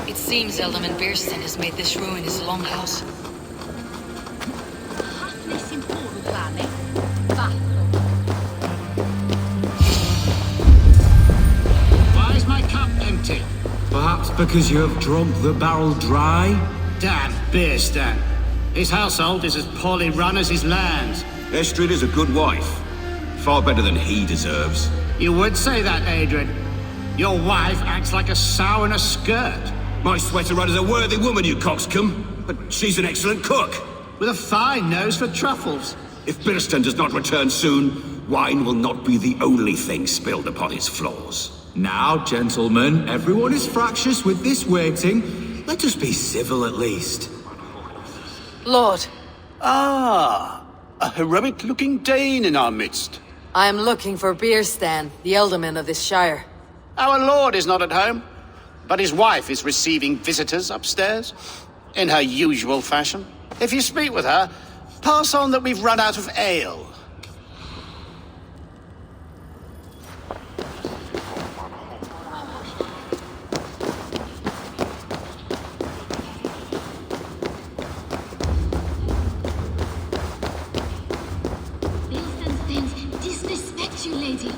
It seems Ealdorman Bierstein has made this ruin his longhouse. Why is my cup empty? Perhaps because you have drunk the barrel dry? Damn Bierstein. His household is as poorly run as his lands. Estrid is a good wife. Far better than he deserves. You would say that, Adrian. Your wife acts like a sow in a skirt. My sweater run is a worthy woman, you coxcomb. But she's an excellent cook. With a fine nose for truffles. If Bierstein does not return soon, wine will not be the only thing spilled upon his floors. Now, gentlemen, everyone is fractious with this waiting. Let us be civil at least. Lord, Ah, a heroic-looking Dane in our midst. I am looking for Bierstein, the Ealdorman of this shire. Our lord is not at home, but his wife is receiving visitors upstairs, in her usual fashion. If you speak with her, pass on that we've run out of ale. Disrespect you, lady.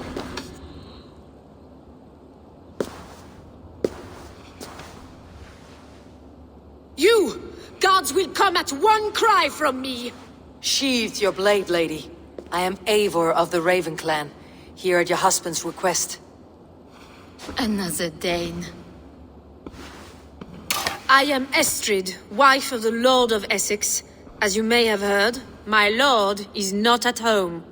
You! Gods will come at one cry from me! Sheathe your blade, lady. I am Eivor of the Raven clan, here at your husband's request. Another Dane. I am Estrid, wife of the Lord of Essex. As you may have heard, my lord is not at home.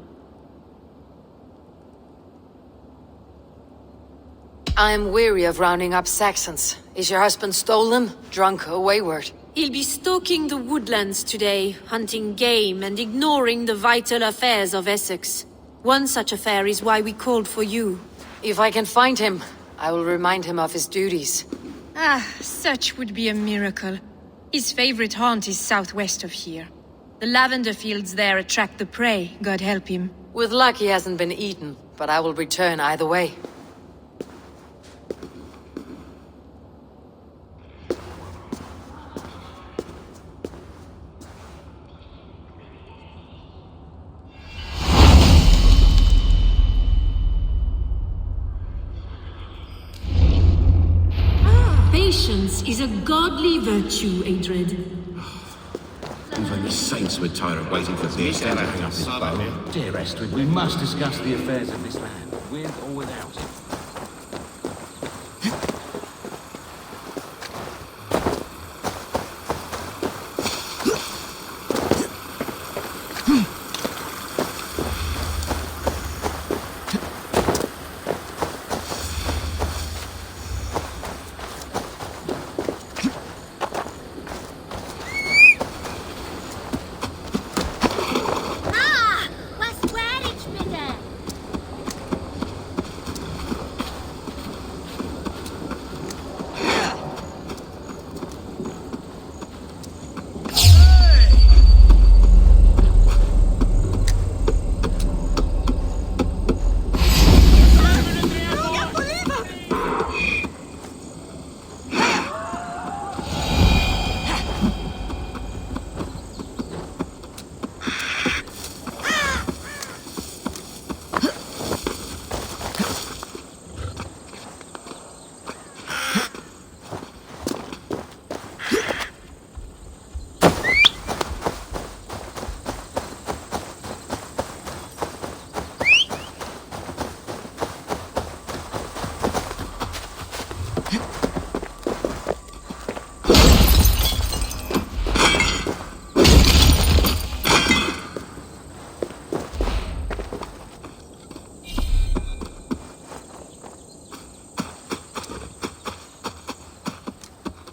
I am weary of rounding up Saxons. Is your husband stolen, drunk, or wayward? He'll be stalking the woodlands today, hunting game and ignoring the vital affairs of Essex. One such affair is why we called for you. If I can find him, I will remind him of his duties. Ah, such would be a miracle. His favorite haunt is southwest of here. The lavender fields there attract the prey, God help him. With luck he hasn't been eaten, but I will return either way. Patience is a godly virtue, Adred. Even the saints would tire of waiting for Bierstein to hang up his bow. Dear Estrid, we must discuss the affairs of this land, with or without him.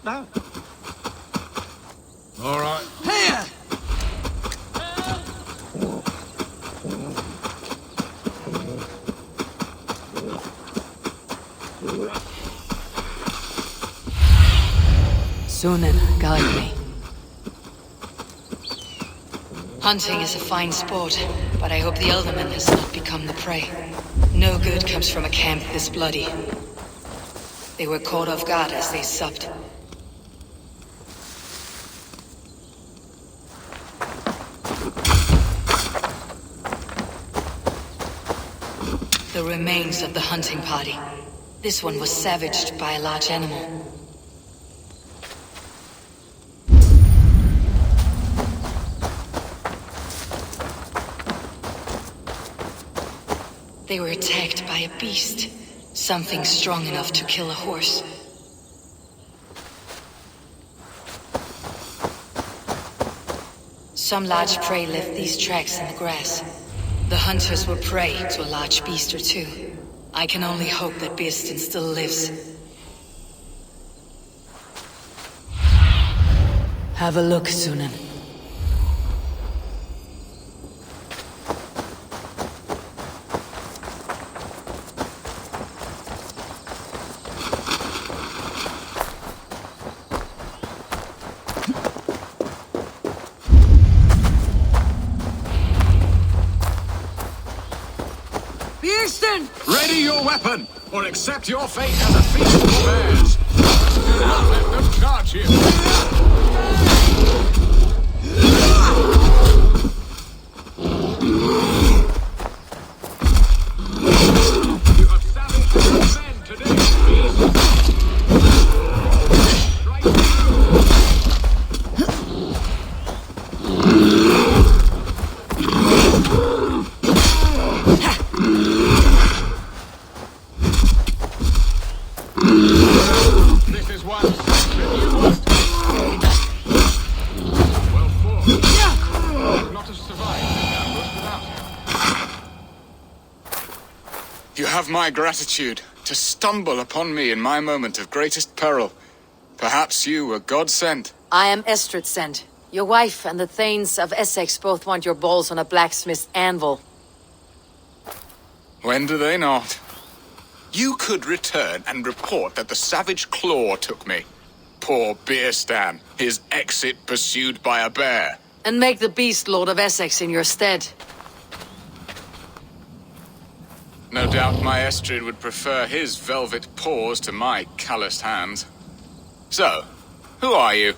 No. All right. Here! Sunan, guide me. Hunting is a fine sport, but I hope the Elderman has not become the prey. No good comes from a camp this bloody. They were caught off guard as they supped. The remains of the hunting party. This one was savaged by a large animal. They were attacked by a beast. Something strong enough to kill a horse. Some large prey left these tracks in the grass. The hunters were prey to a large beast or two. I can only hope that Beastin still lives. Have a look, Sunan. Ready your weapon, or accept your fate as a feast for bears. Do not let them charge you. You have savaged men today, Strike through. This is one you must. Well fought. Would not have survived this ambush without him. You have my gratitude to stumble upon me in my moment of greatest peril. Perhaps you were God sent. I am Estrid sent. Your wife and the Thanes of Essex both want your balls on a blacksmith's anvil. When do they not? You could return and report that the savage claw took me. Poor Beerstan, his exit pursued by a bear. And make the beast Lord of Essex in your stead. No doubt my Estrid would prefer his velvet paws to my calloused hands. So, who are you?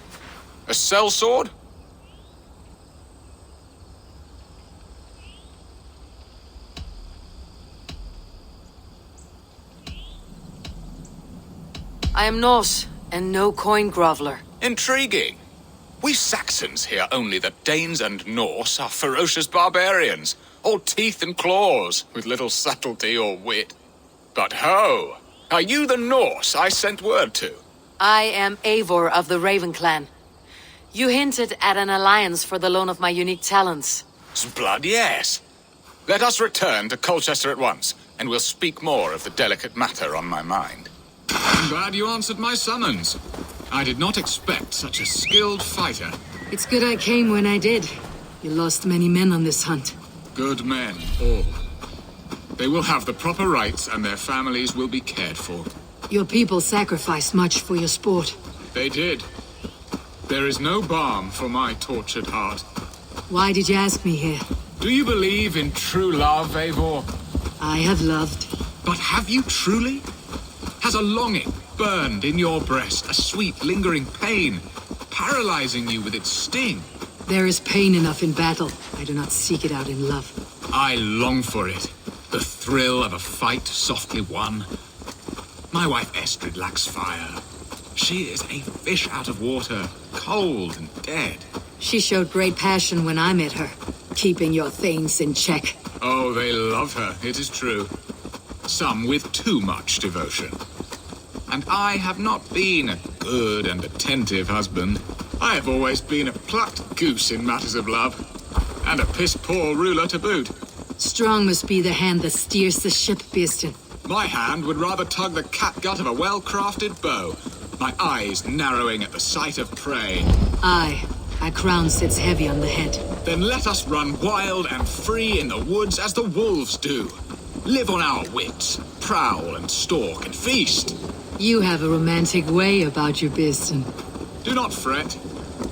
A sellsword? I am Norse, and no coin groveler. Intriguing. We Saxons hear only that Danes and Norse are ferocious barbarians, all teeth and claws, with little subtlety or wit. But ho! Are you the Norse I sent word to? I am Eivor of the Raven clan. You hinted at an alliance for the loan of my unique talents. Blood, yes. Let us return to Colchester at once, and we'll speak more of the delicate matter on my mind. I'm glad you answered my summons. I did not expect such a skilled fighter. It's good I came when I did. You lost many men on this hunt. Good men, all. They will have the proper rights and their families will be cared for. Your people sacrificed much for your sport. They did. There is no balm for my tortured heart. Why did you ask me here? Do you believe in true love, Eivor? I have loved. But have you truly? Has a longing burned in your breast, a sweet, lingering pain, paralyzing you with its sting? There is pain enough in battle. I do not seek it out in love. I long for it. The thrill of a fight softly won. My wife Estrid lacks fire. She is a fish out of water, cold and dead. She showed great passion when I met her, keeping your Thanes in check. Oh, they love her, it is true. Some with too much devotion. And I have not been a good and attentive husband. I have always been a plucked goose in matters of love. And a piss-poor ruler to boot. Strong must be the hand that steers the ship, Beastin. My hand would rather tug the catgut of a well-crafted bow, my eyes narrowing at the sight of prey. Aye, a crown sits heavy on the head. Then let us run wild and free in the woods as the wolves do. Live on our wits, prowl and stalk and feast. You have a romantic way about you, Beeston. Do not fret.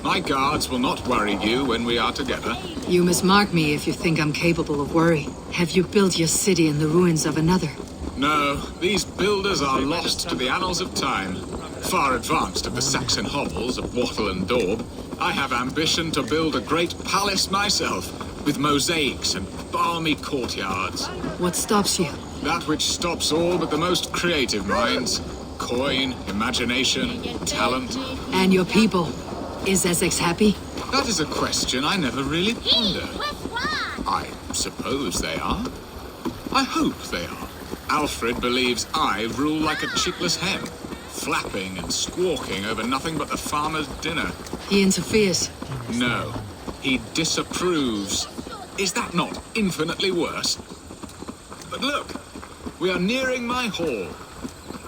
My guards will not worry you when we are together. You must mark me if you think I'm capable of worry. Have you built your city in the ruins of another? No, these builders are lost to the annals of time. Far advanced of the Saxon hovels of Wattle and Daub, I have ambition to build a great palace myself, with mosaics and balmy courtyards. What stops you? That which stops all but the most creative minds. Coin, imagination, talent. And your people? Is Essex happy? That is a question I never really pondered. I suppose they are. I hope they are. Aelfred believes I rule like a chickless hen, flapping and squawking over nothing but the farmer's dinner. He interferes. No, he disapproves. Is that not infinitely worse? But look, we are nearing my hall.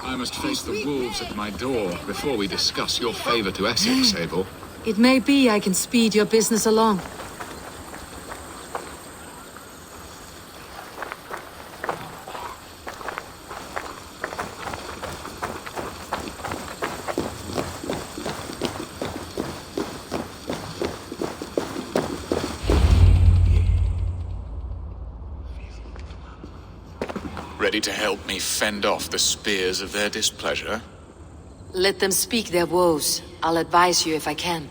I must face the wolves at my door before we discuss your favor to Essex, Eivor. It may be I can speed your business along. Ready to help me fend off the spears of their displeasure? Let them speak their woes. I'll advise you if I can.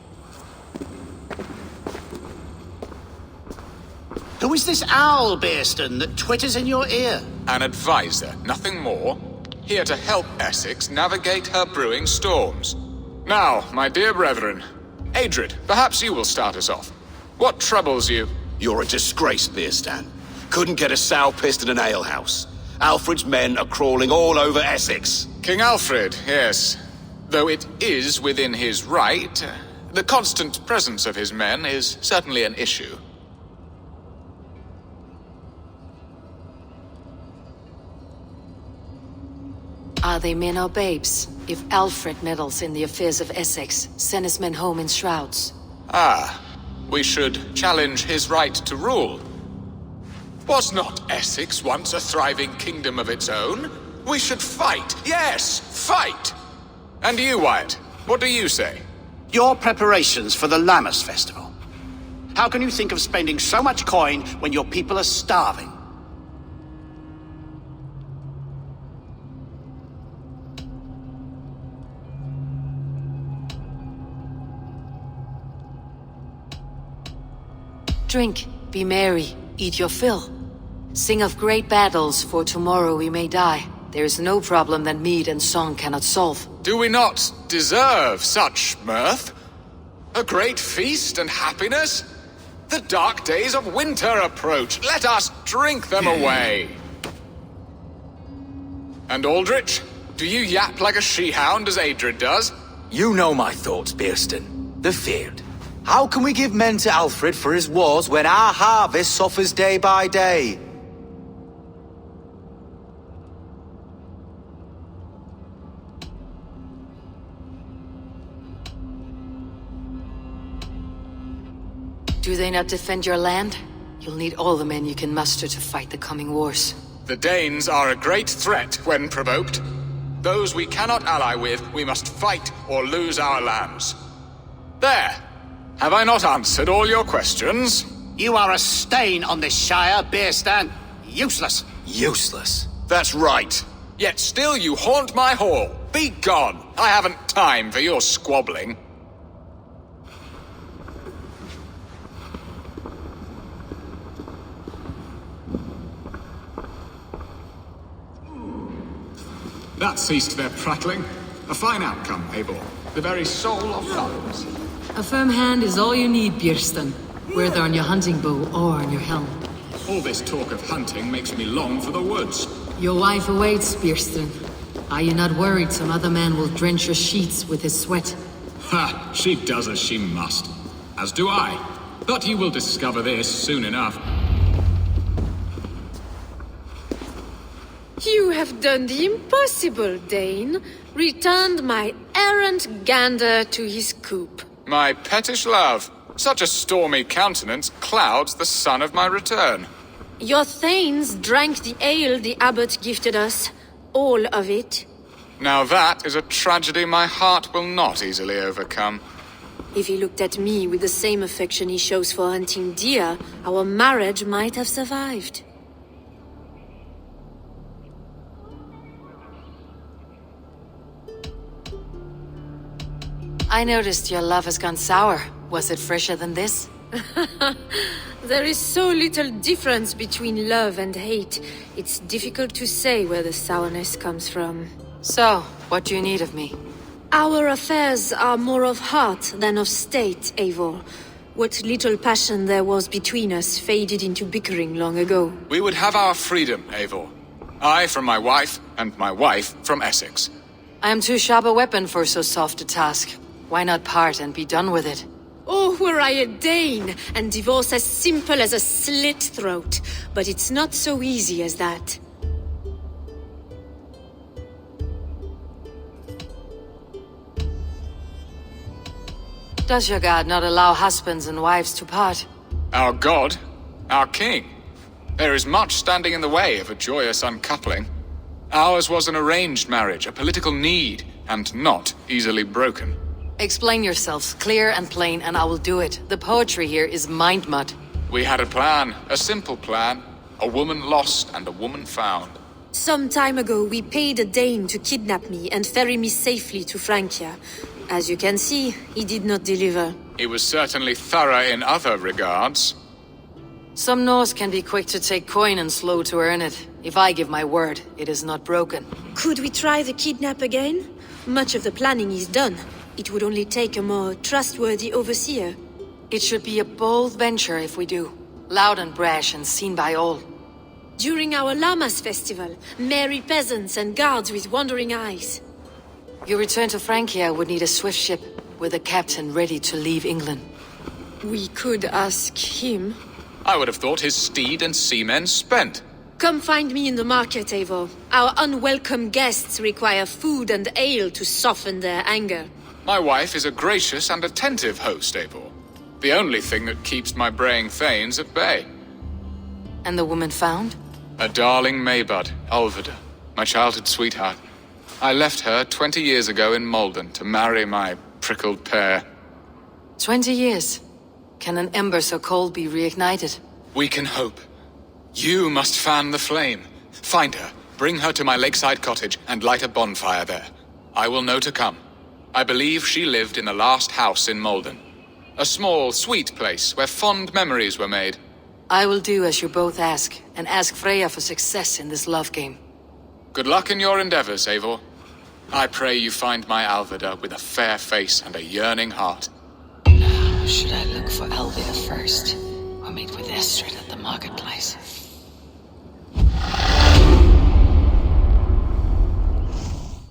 Who is this owl, Beeston, that twitters in your ear? An advisor, nothing more. Here to help Essex navigate her brewing storms. Now, my dear brethren, Adred, perhaps you will start us off. What troubles you? You're a disgrace, Beerstan. Couldn't get a sow pissed in an alehouse. Alfred's men are crawling all over Essex. King Aelfred, yes. Though it is within his right, the constant presence of his men is certainly an issue. Are they men or babes? If Aelfred meddles in the affairs of Essex, send his men home in shrouds. Ah, we should challenge his right to rule. Was not Essex once a thriving kingdom of its own? We should fight, yes, fight! And you, Wyatt, what do you say? Your preparations for the Lammas festival. How can you think of spending so much coin when your people are starving? Drink, be merry, eat your fill. Sing of great battles, for tomorrow we may die. There is no problem that mead and song cannot solve. Do we not deserve such mirth? A great feast and happiness? The dark days of winter approach. Let us drink them away. And Aldrich, do you yap like a she-hound as Adred does? You know my thoughts, Beerston. The feared. How can we give men to Aelfred for his wars when our harvest suffers day by day? Do they not defend your land? You'll need all the men you can muster to fight the coming wars. The Danes are a great threat when provoked. Those we cannot ally with, we must fight or lose our lands. There! Have I not answered all your questions? You are a stain on this shire, Beerstan. Useless. Useless. That's right. Yet still you haunt my hall. Be gone! I haven't time for your squabbling. That ceased their prattling. A fine outcome, Eivor. The very soul of thumbs. A firm hand is all you need, Björsten. Whether on your hunting bow or on your helm. All this talk of hunting makes me long for the woods. Your wife awaits, Björsten. Are you not worried some other man will drench your sheets with his sweat? Ha! She does as she must. As do I. But you will discover this soon enough. You have done the impossible, Dane. Returned my errant gander to his coop. My pettish love, such a stormy countenance clouds the sun of my return. Your thanes drank the ale the abbot gifted us. All of it. Now that is a tragedy my heart will not easily overcome. If he looked at me with the same affection he shows for hunting deer, our marriage might have survived. I noticed your love has gone sour. Was it fresher than this? There is so little difference between love and hate. It's difficult to say where the sourness comes from. So, what do you need of me? Our affairs are more of heart than of state, Eivor. What little passion there was between us faded into bickering long ago. We would have our freedom, Eivor. I from my wife, and my wife from Essex. I am too sharp a weapon for so soft a task. Why not part and be done with it? Oh, were I a Dane, and divorce as simple as a slit throat. But it's not so easy as that. Does your god not allow husbands and wives to part? Our god? Our king? There is much standing in the way of a joyous uncoupling. Ours was an arranged marriage, a political need, and not easily broken. Explain yourselves clear and plain, and I will do it. The poetry here is mind mud. We had a plan, a simple plan. A woman lost and a woman found. Some time ago, we paid a Dane to kidnap me and ferry me safely to Francia. As you can see, he did not deliver. He was certainly thorough in other regards. Some Norse can be quick to take coin and slow to earn it. If I give my word, it is not broken. Could we try the kidnap again? Much of the planning is done. It would only take a more trustworthy overseer. It should be a bold venture if we do. Loud and brash and seen by all. During our Llamas festival, merry peasants and guards with wandering eyes. Your return to Francia would need a swift ship, with a captain ready to leave England. We could ask him. I would have thought his steed and seamen spent. Come find me in the market, Eivor. Our unwelcome guests require food and ale to soften their anger. My wife is a gracious and attentive host, Eivor. The only thing that keeps my braying thanes at bay. And the woman found? A darling Maybud, Ulvida, my childhood sweetheart. I left her 20 years ago in Malden to marry my prickled pear. 20 years? Can an ember so cold be reignited? We can hope. You must fan the flame. Find her, bring her to my lakeside cottage, and light a bonfire there. I will know to come. I believe she lived in the last house in Malden. A small, sweet place where fond memories were made. I will do as you both ask, and ask Freya for success in this love game. Good luck in your endeavors, Eivor. I pray you find my Alvida with a fair face and a yearning heart. Now, should I look for Alvida first, or meet with Estrid at the marketplace?